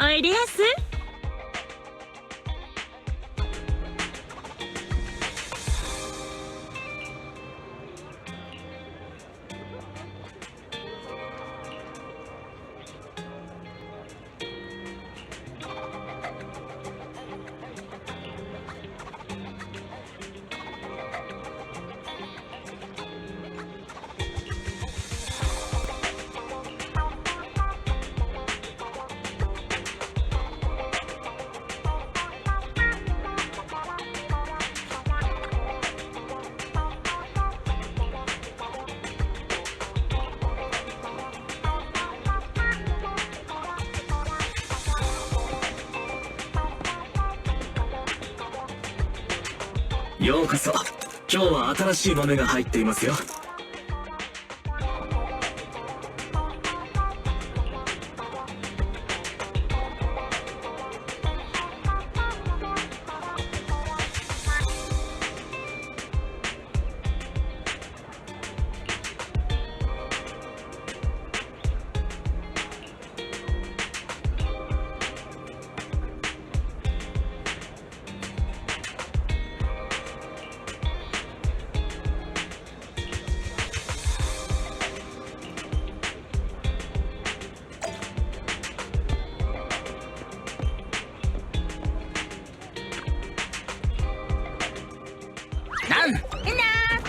おいでやす。ようこそ。今日は新しい豆が入っていますよ。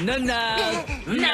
なんだなんだ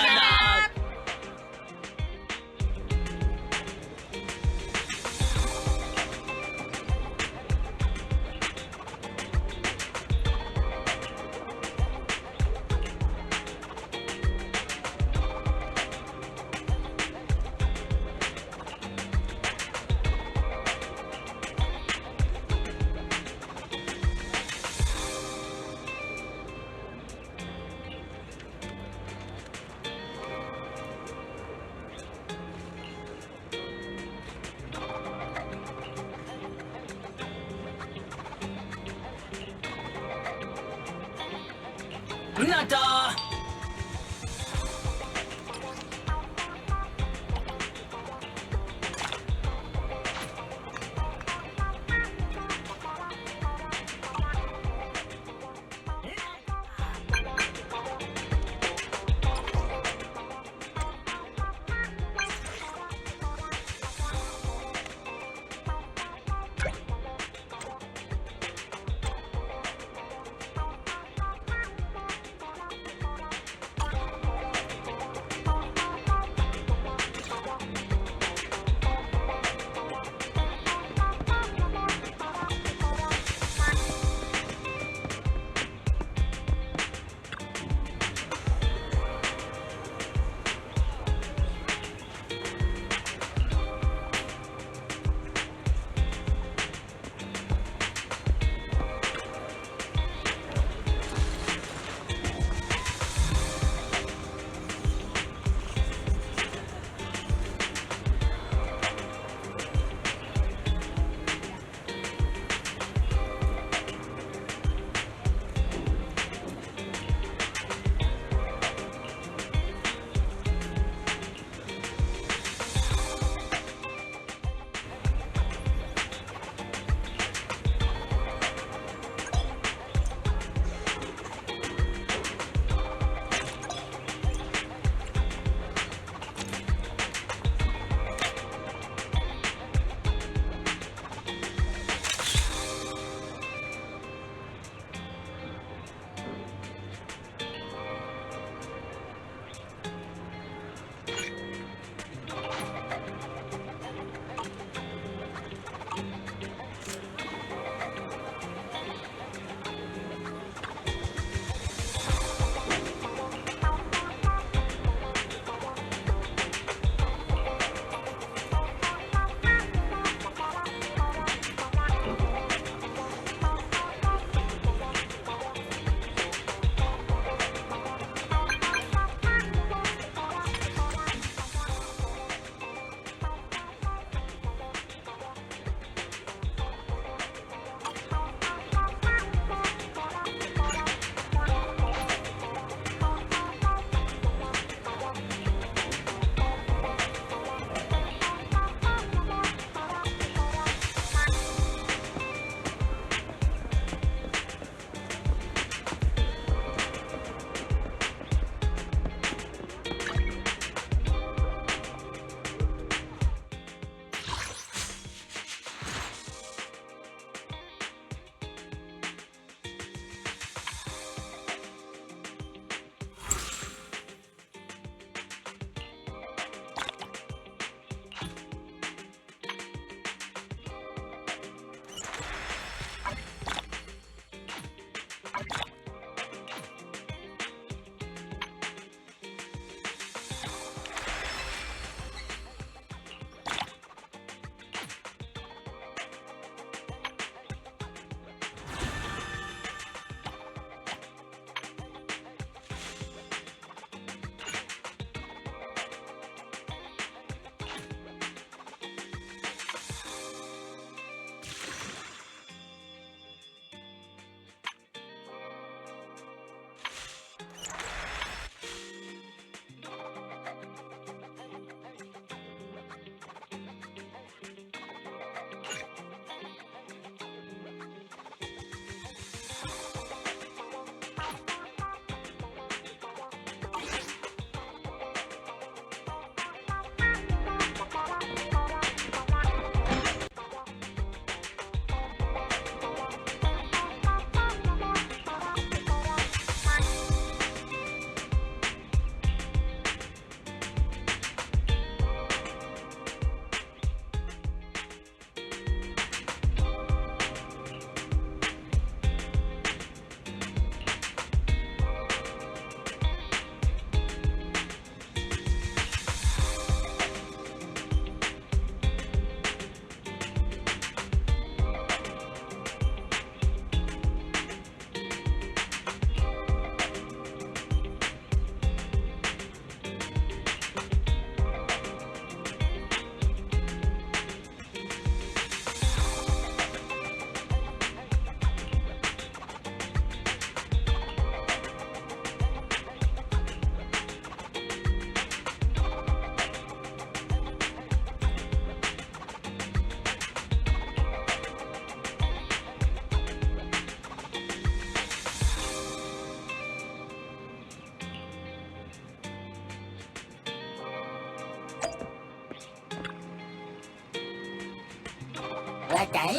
またあなた。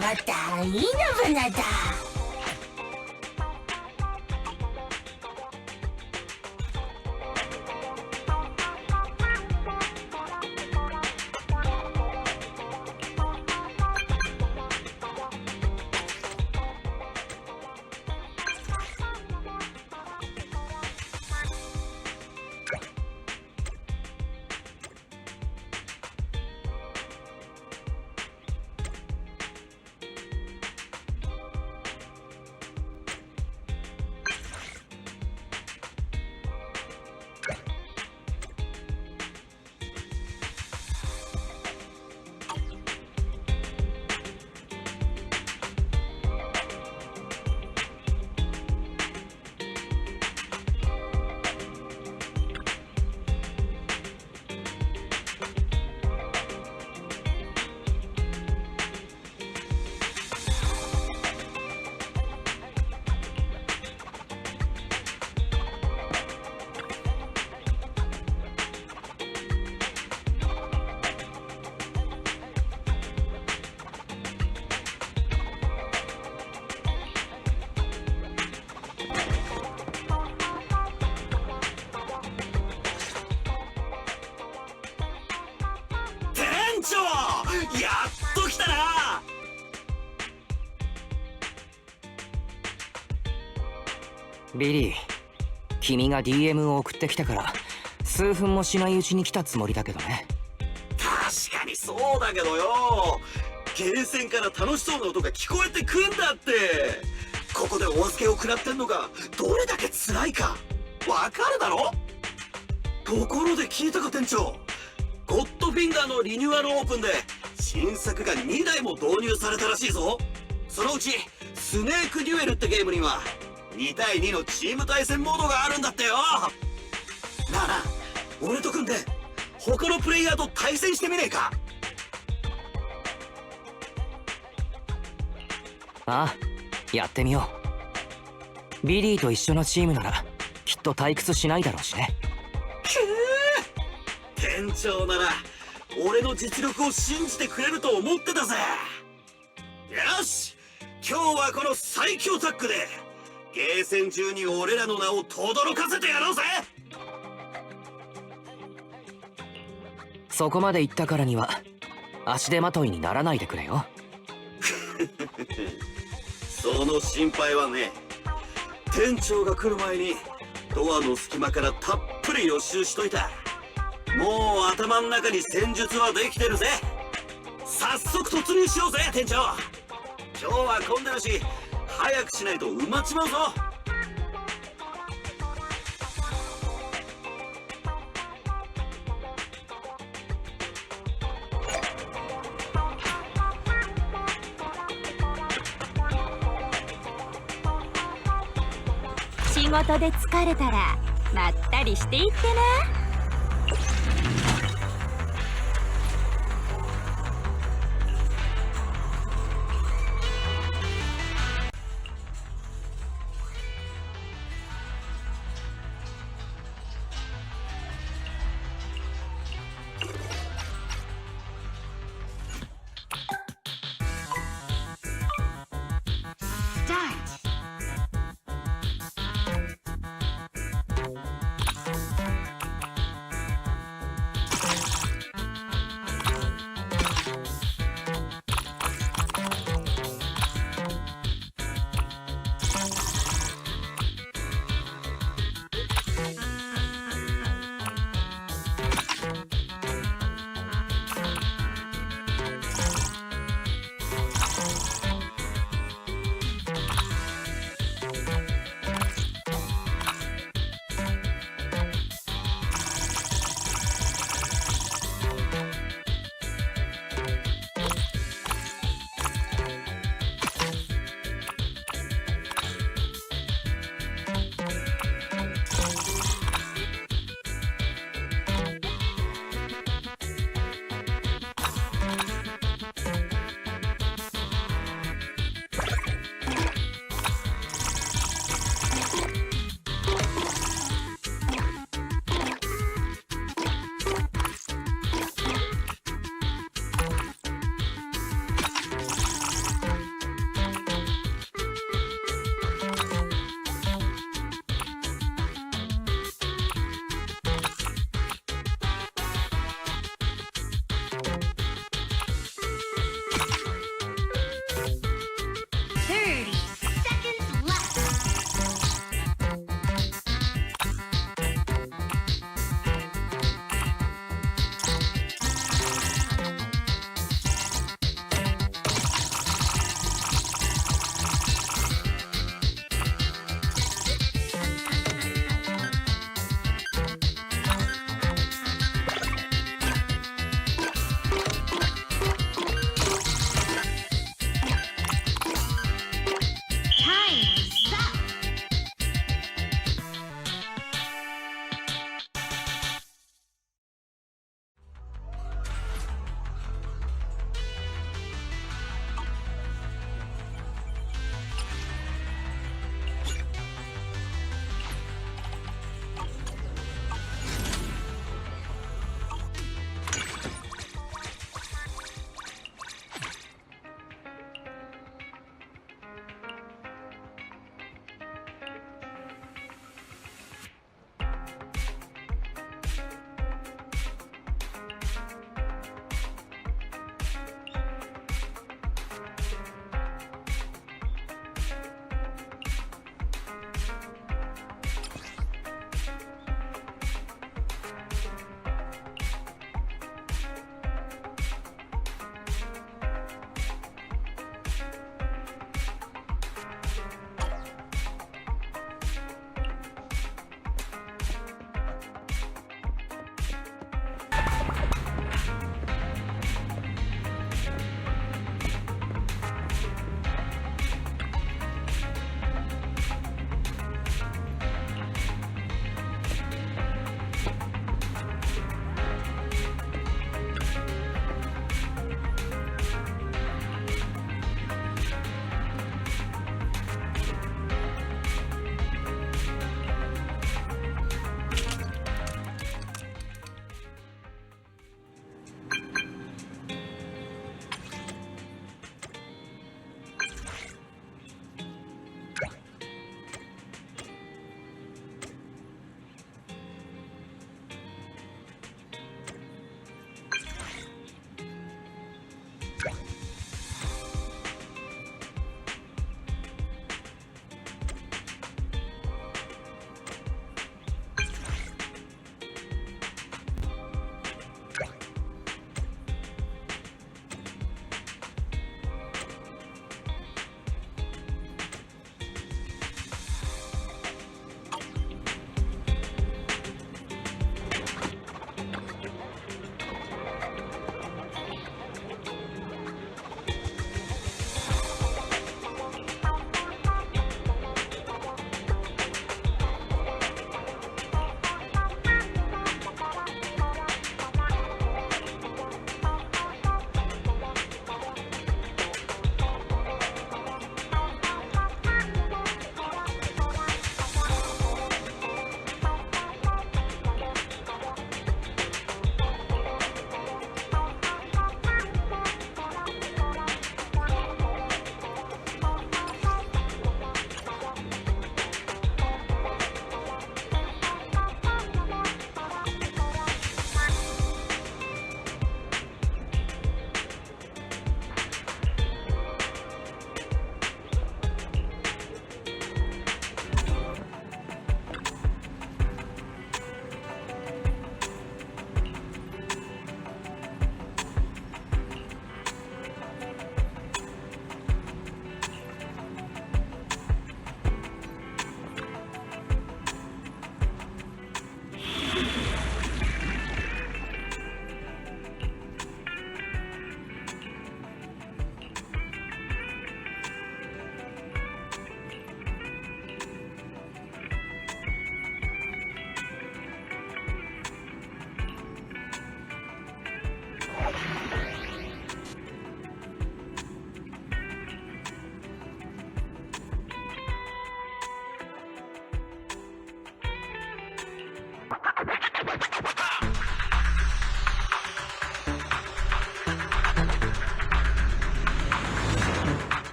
またいいのぶなだ。やっと来たな。ビリー、君が DM を送ってきてから数分もしないうちに来たつもりだけどね。確かにそうだけどよ、ゲーセンから楽しそうな音が聞こえてくんだって。ここでお預けを食らってんのがどれだけ辛いかわかるだろ。ところで聞いたか店長、ゴッドフィンガーのリニューアルオープンで新作が2台も導入されたらしいぞ。そのうちスネークデュエルってゲームには2対2のチーム対戦モードがあるんだってよ。なあなあ、俺と組んで他のプレイヤーと対戦してみねえか。ああ、やってみよう。ビリーと一緒のチームならきっと退屈しないだろうしね。店長なら俺の実力を信じてくれると思ってたぜ。よし、今日はこの最強タッグでゲーセン中に俺らの名を轟かせてやろうぜ。そこまで言ったからには足手まといにならないでくれよ。その心配はね。店長が来る前にドアの隙間からたっぷり予習しといた。もう頭の中に戦術はできてるぜ。早速突入しようぜ店長。今日は混んでるし早くしないと埋まっちまうぞ。仕事で疲れたらまったりしていってな。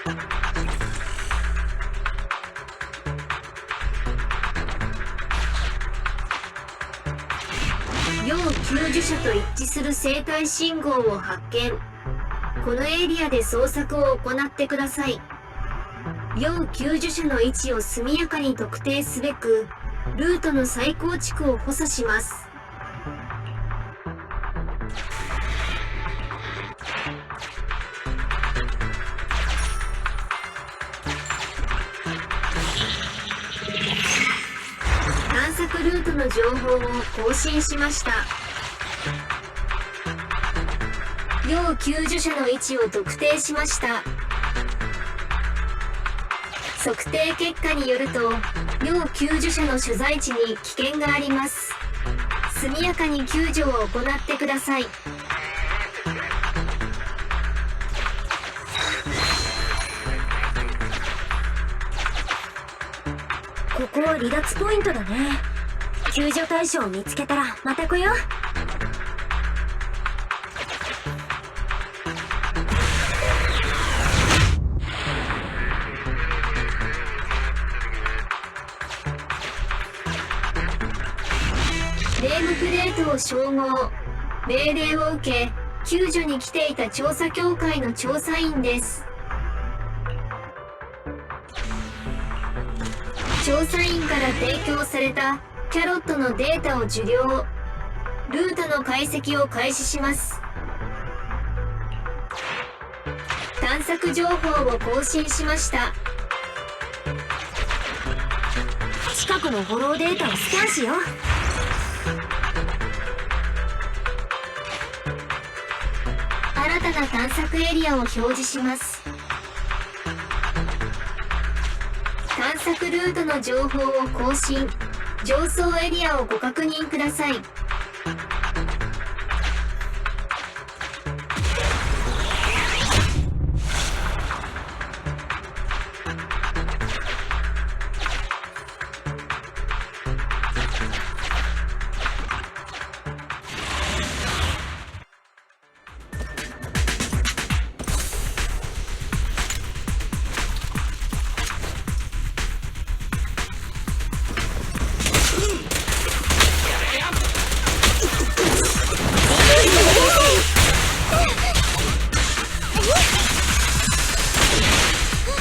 要救助者と一致する生体信号を発見。このエリアで捜索を行ってください。要救助者の位置を速やかに特定すべく、ルートの再構築を補佐します。探索ルートの情報を更新しました。要救助者の位置を特定しました。測定結果によると、要救助者の所在地に危険があります。速やかに救助を行ってください。ここ離脱ポイントだね。救助対象を見つけたらまた来よう。ネームプレートを照合。命令を受け、救助に来ていた調査協会の調査員です。調査員から提供されたキャロットのデータを受領。ルートの解析を開始します。探索情報を更新しました。近くのフォローデータをスキャンしよう。新たな探索エリアを表示します。探索ルートの情報を更新。上層エリアをご確認ください。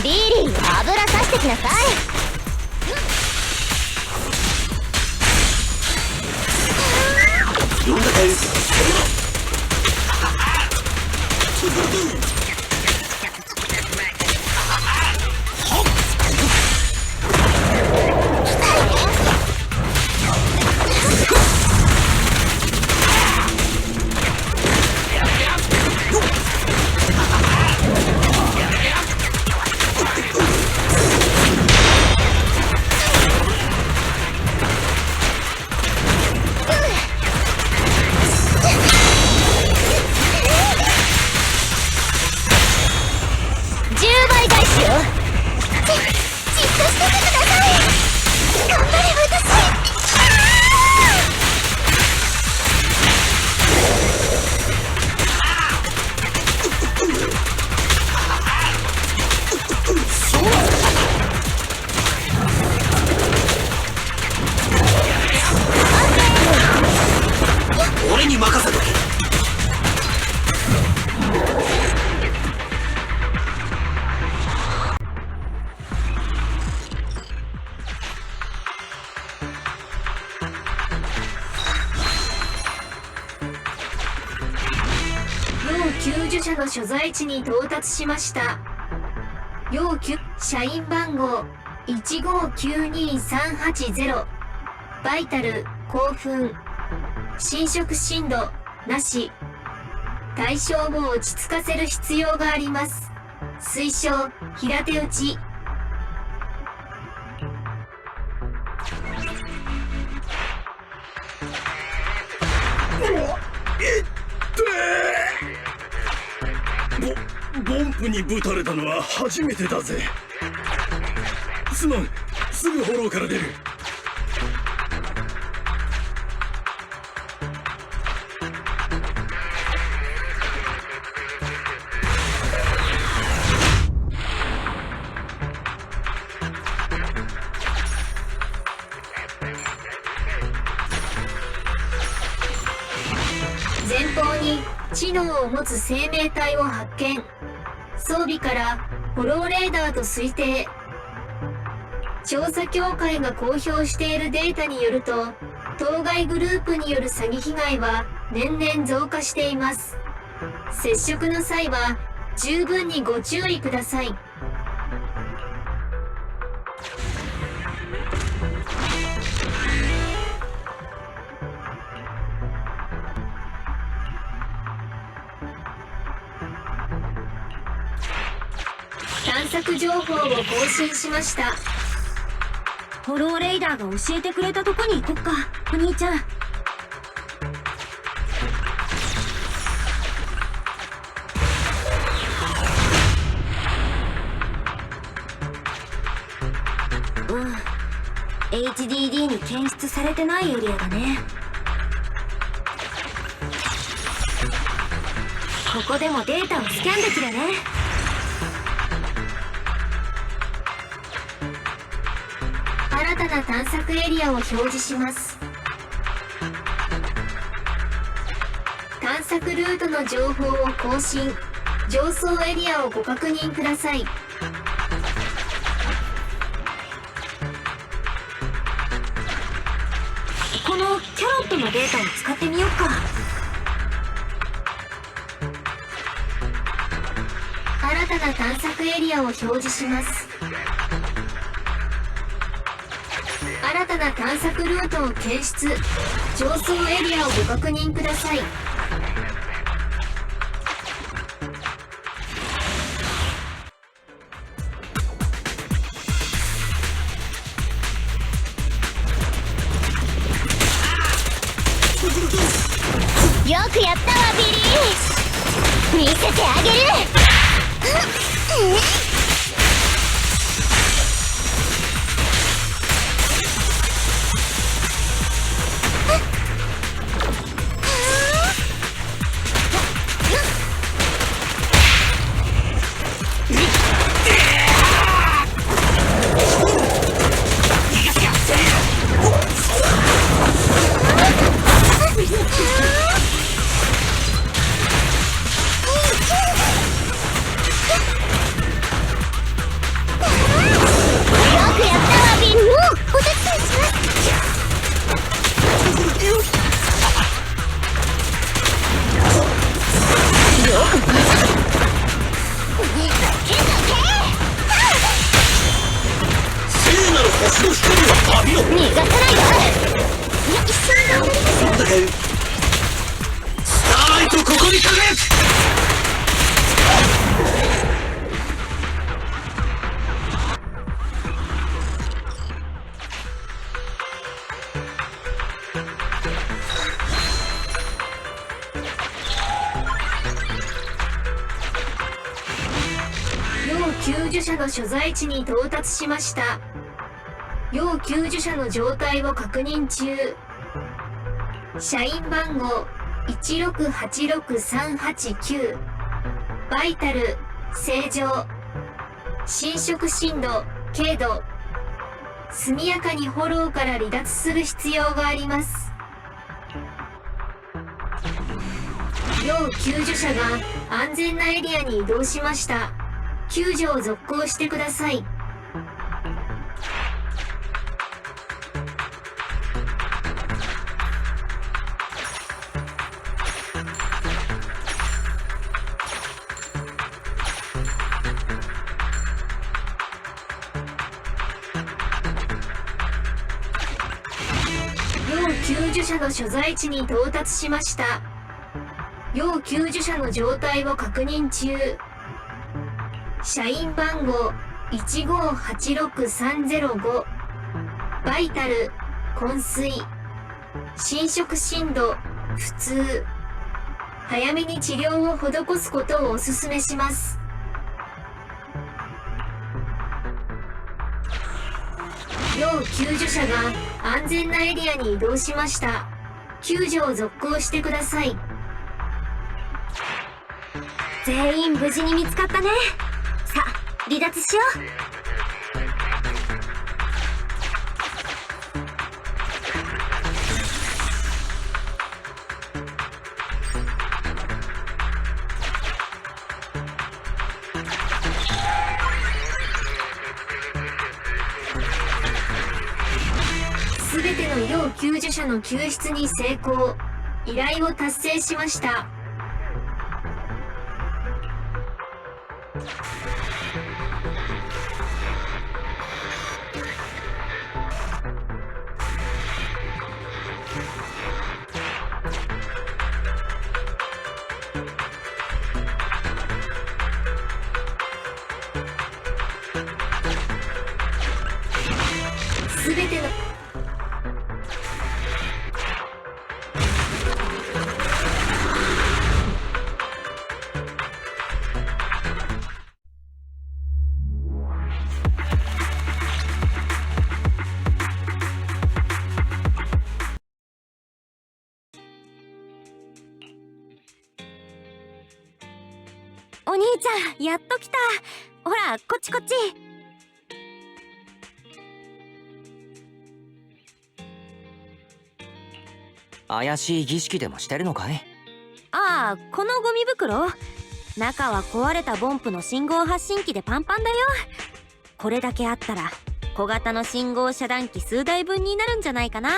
リリー、油さしてきなさい。呼んだかい。俺に任せとけ。要救助者の所在地に到達しました。要救社員番号1592380。バイタル興奮。侵食深度なし。対象を落ち着かせる必要があります。推奨平手打ち。ボンプにぶたれたのは初めてだぜ。すまん、すぐフォローから出る。知能を持つ生命体を発見。装備からホローレーダーと推定。調査協会が公表しているデータによると、当該グループによる詐欺被害は年々増加しています。接触の際は十分にご注意ください。探索情報を更新しました。ホローレイダーが教えてくれたとこに行こっか、お兄ちゃん。HDD に検出されてないエリアだね。ここでもデータをスキャンできるね。新たな探索エリアを表示します。探索ルートの情報を更新。上層エリアをご確認ください。このキャロットのデータを使ってみよっか。新たな探索エリアを表示します。新たな探索ルートを検出。上層エリアをご確認ください。よくやったわビリー、見せてあげる。救助者の所在地に到達しました。要救助者の状態を確認中。社員番号1686389。バイタル正常。侵食深度軽度。速やかにホローから離脱する必要があります。要救助者が安全なエリアに移動しました。救助を続行してください。要救助者の所在地に到達しました。要救助者の状態を確認中。社員番号1586305。バイタル昏睡。侵食深度普通。早めに治療を施すことをお勧めします。要救助者が安全なエリアに移動しました。救助を続行してください。全員無事に見つかったね。さあ、離脱しよう。べての要救助者の救出に成功。依頼を達成しました。すべてのお兄ちゃん、やっと来た。ほら、こっちこっち。怪しい儀式でもしてるのかい？ああ、このゴミ袋、中は壊れたボンプの信号発信機でパンパンだよ。これだけあったら小型の信号遮断機数台分になるんじゃないかな。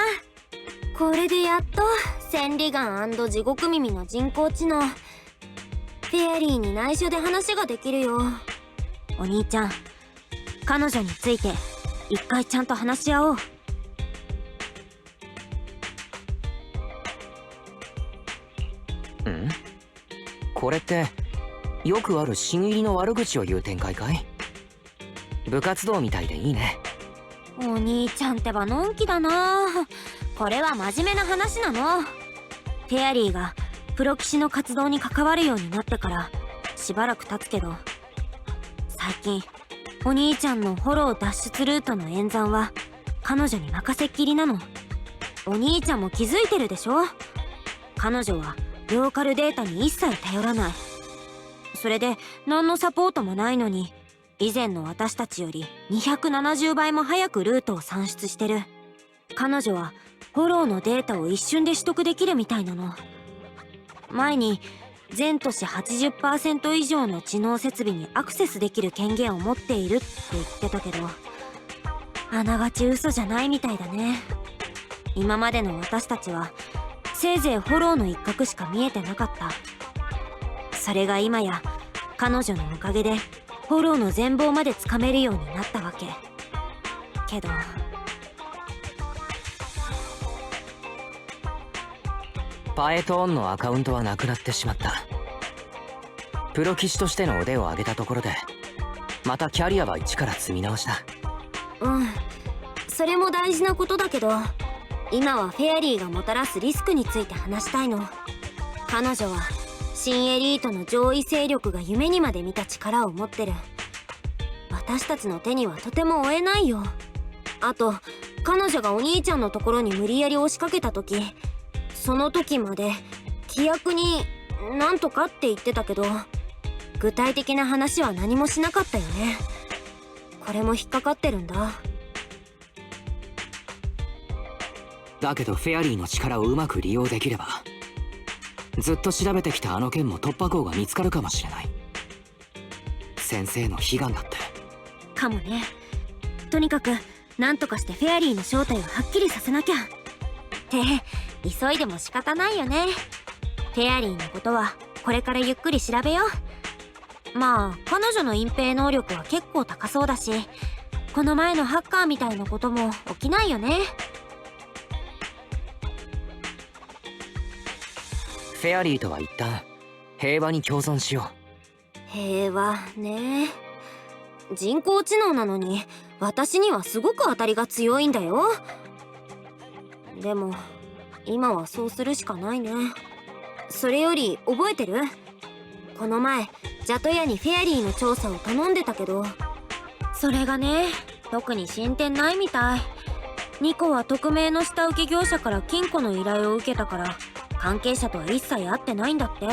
これでやっと千里眼&地獄耳の人工知能フェアリーに内緒で話ができるよ。お兄ちゃん、彼女について一回ちゃんと話し合おう。ん？これってよくある新入りの悪口を言う展開かい？部活動みたいでいいね。お兄ちゃんってばのんきだな。これは真面目な話なの。フェアリーがプロ棋士の活動に関わるようになってからしばらく経つけど、最近お兄ちゃんのフォロー脱出ルートの演算は彼女に任せっきりなの。お兄ちゃんも気づいてるでしょ。彼女はローカルデータに一切頼らない。それで何のサポートもないのに、以前の私たちより270倍も早くルートを算出してる。彼女はフォローのデータを一瞬で取得できるみたいなの。前に全都市 80% 以上の知能設備にアクセスできる権限を持っているって言ってたけど、あながち嘘じゃないみたいだね。今までの私たちはせいぜいフォローの一角しか見えてなかった。それが今や彼女のおかげでフォローの全貌までつかめるようになったわけ。けどパエトーンのアカウントはなくなってしまった。プロ棋士としての腕を上げたところでまたキャリアは一から積み直した。うん、それも大事なことだけど、今はフェアリーがもたらすリスクについて話したいの。彼女は新エリートの上位勢力が夢にまで見た力を持ってる。私たちの手にはとても負えないよ。あと彼女がお兄ちゃんのところに無理やり押しかけた時、その時まで規約になんとかって言ってたけど、具体的な話は何もしなかったよね。これも引っかかってるんだ。だけどフェアリーの力をうまく利用できれば、ずっと調べてきたあの件も突破口が見つかるかもしれない。先生の悲願だって。かもね。とにかくなんとかしてフェアリーの正体をはっきりさせなきゃって急いでも仕方ないよね。フェアリーのことはこれからゆっくり調べよう。まあ彼女の隠蔽能力は結構高そうだし、この前のハッカーみたいなことも起きないよね。フェアリーとは一旦平和に共存しよう。平和ね。人工知能なのに私にはすごく当たりが強いんだよ。でも今はそうするしかないね。それより覚えてる？この前ジャトヤにフェアリーの調査を頼んでたけど、それがね、特に進展ないみたい。ニコは匿名の下請け業者から金庫の依頼を受けたから関係者とは一切会ってないんだって。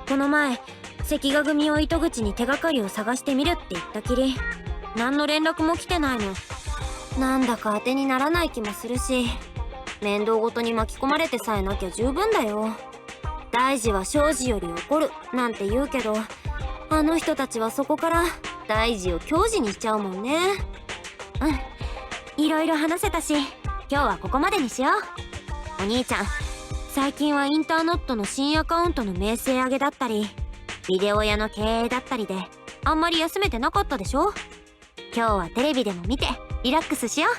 この前関ヶ組を糸口に手がかりを探してみるって言ったきり何の連絡も来てないの。なんだか当てにならない気もするし、面倒ごとに巻き込まれてさえなきゃ十分だよ。大事は小事より起こるなんて言うけど、あの人たちはそこから大事を矜持にしちゃうもんね。うん、いろいろ話せたし今日はここまでにしよう。お兄ちゃん、最近はインターノットの新アカウントの名声上げだったり、ビデオ屋の経営だったりであんまり休めてなかったでしょ。今日はテレビでも見てリラックスしよう。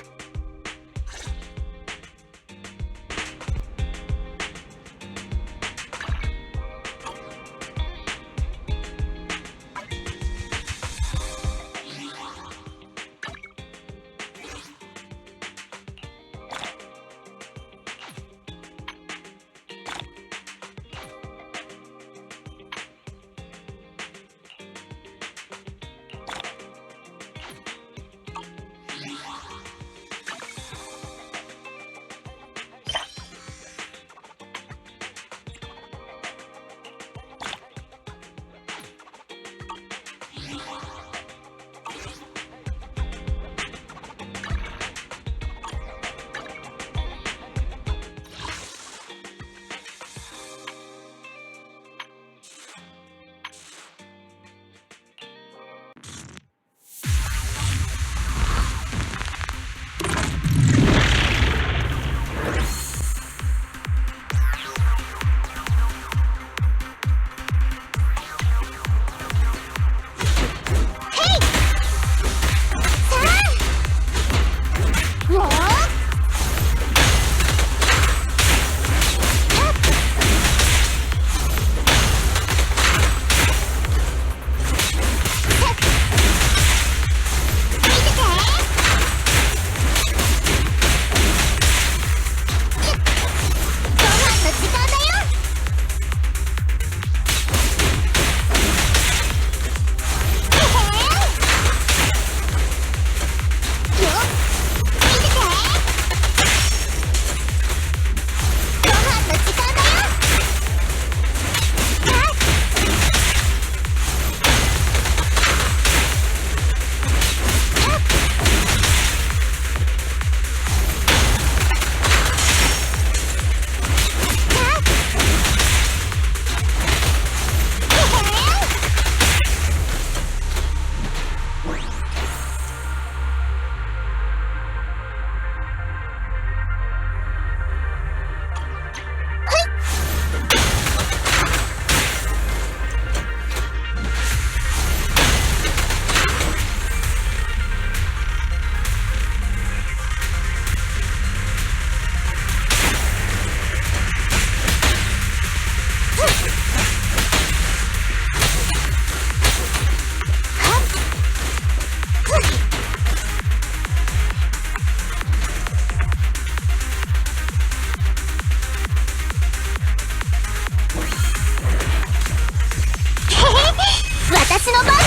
私の番だよ。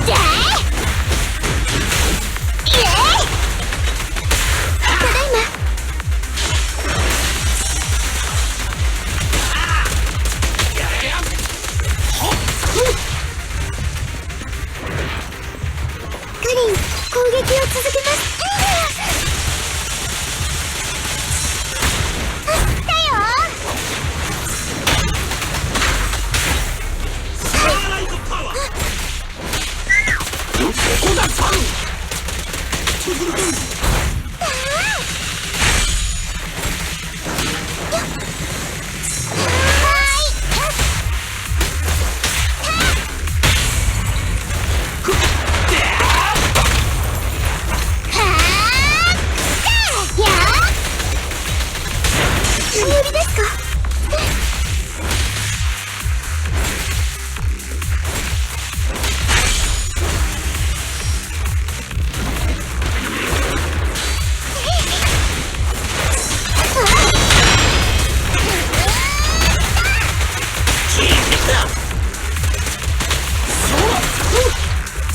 じゃあイエーイ。ただいま。カリン、攻撃を続けます。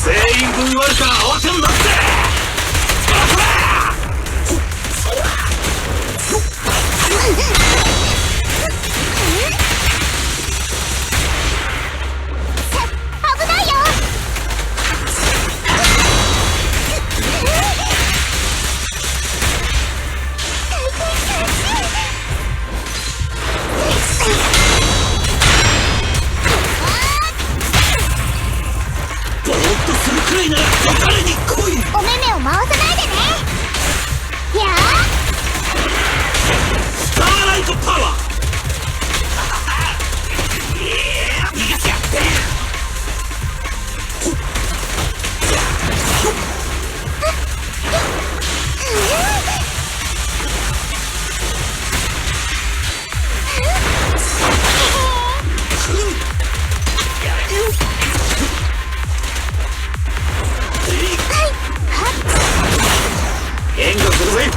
全員分割るから慌てんなって。危ないよ。ぼーっとするくらいなら答えに来い。お目目を回さないでね。やースターライトパワー。逃がしやって。援護するぜ。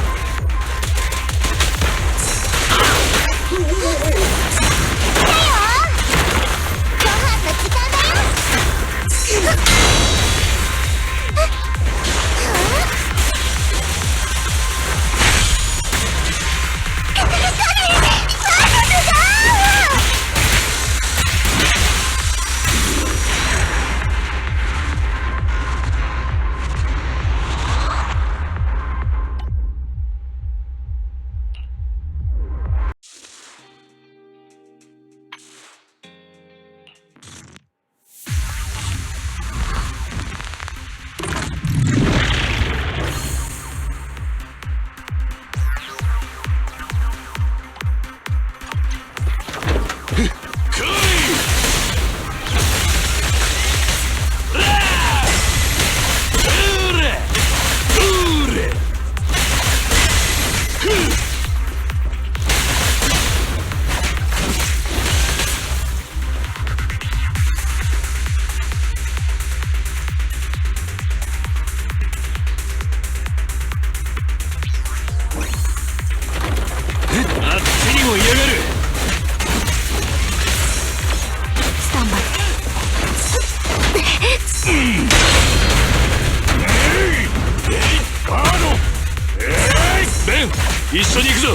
一緒に行くぞ。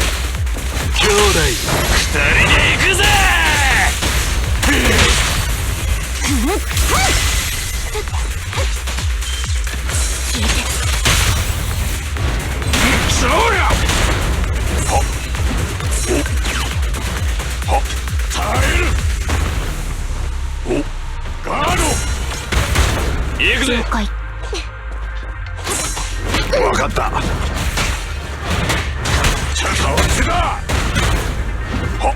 兄弟二人で行くぜ。そりゃはっおはっ耐える。おガード行くぜ。分かった。そっちだ。はっ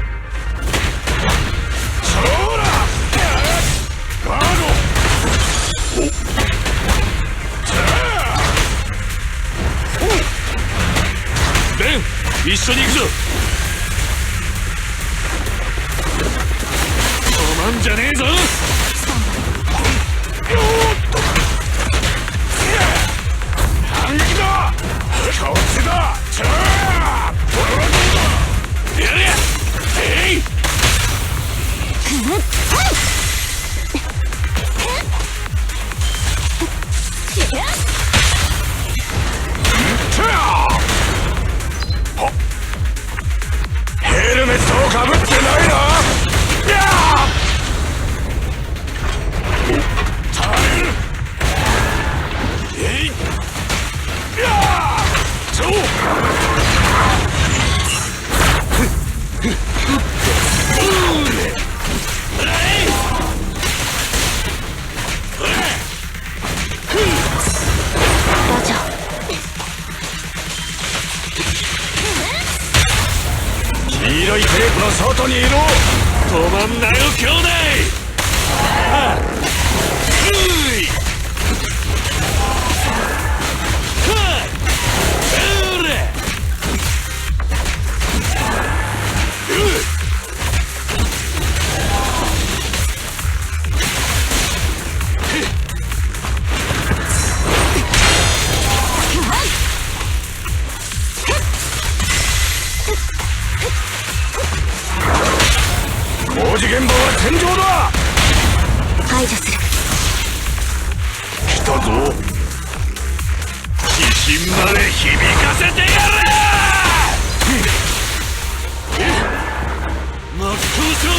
そらガード。おさあベン一緒に行くぞ。止まんじゃねえぞ。反撃だ。こっちだ。さあやれ。えい。ヘルメットをかぶってないな。やあ耐える。えいやあそう黄色いテープの外にいろ。止まんなよ兄弟。工事現場は天井だ。排除する。来たぞ。自信まで響かせてやれ。真っ向勝負。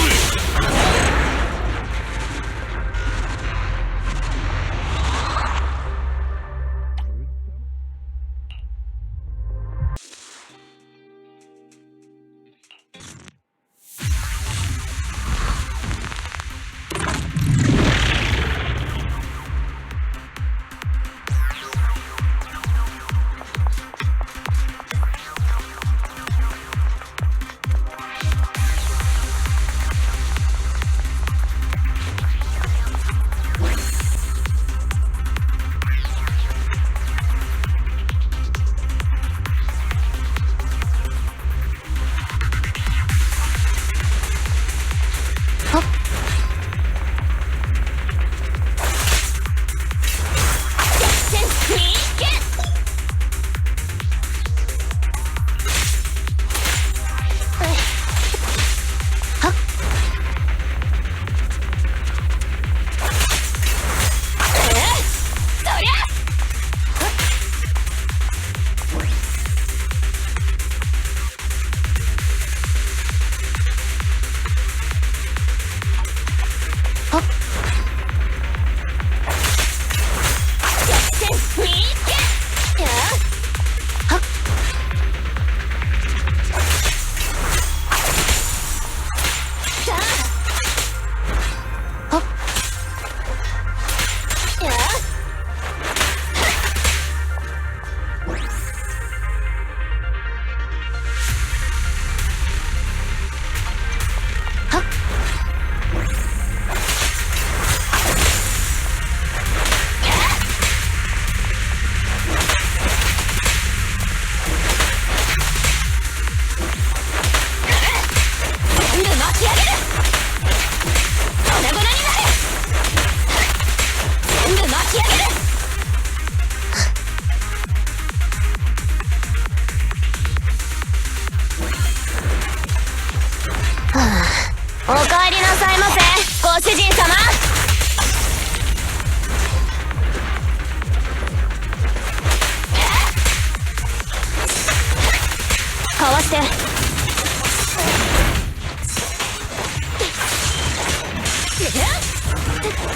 回して。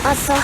あっそう。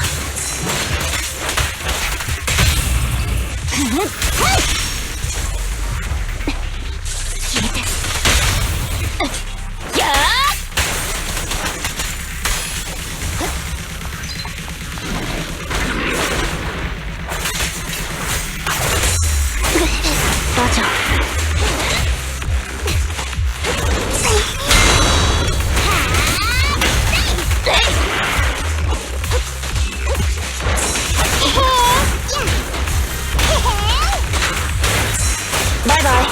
バイバイ。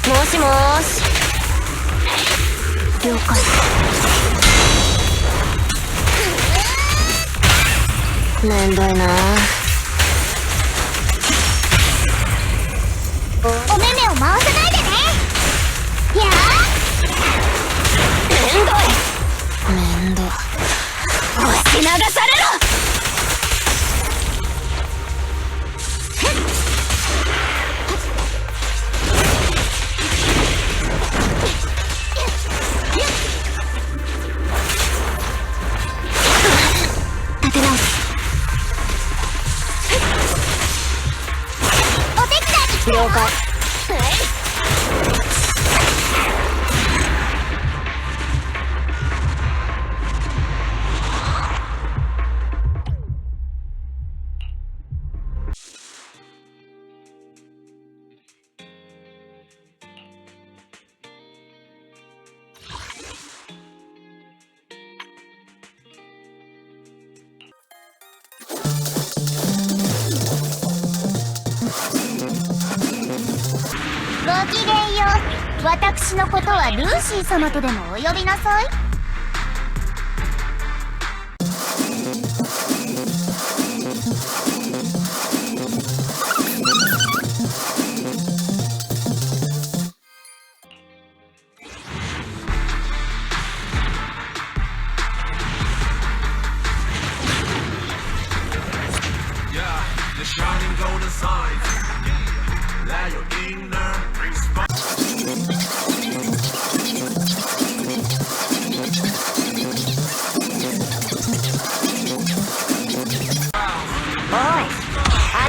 もしもーし。了解。めんどいな。お目目を回さないでね。やめんどい。めんど。押し流されろ。立て直す。お手伝いに来たよ。了解。ごきげんよう。私のことはルーシー様とでもお呼びなさい。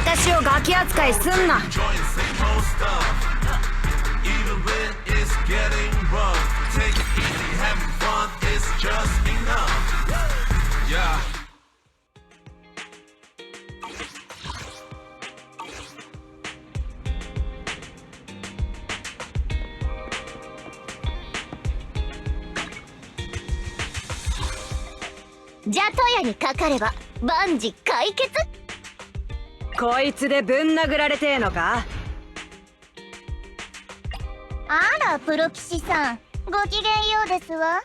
私をガキ扱いすんな。じゃトヤにかかれば万事解決。こいつでぶん殴られてえのか。あらプロ騎士さん、ごきげんようですわ。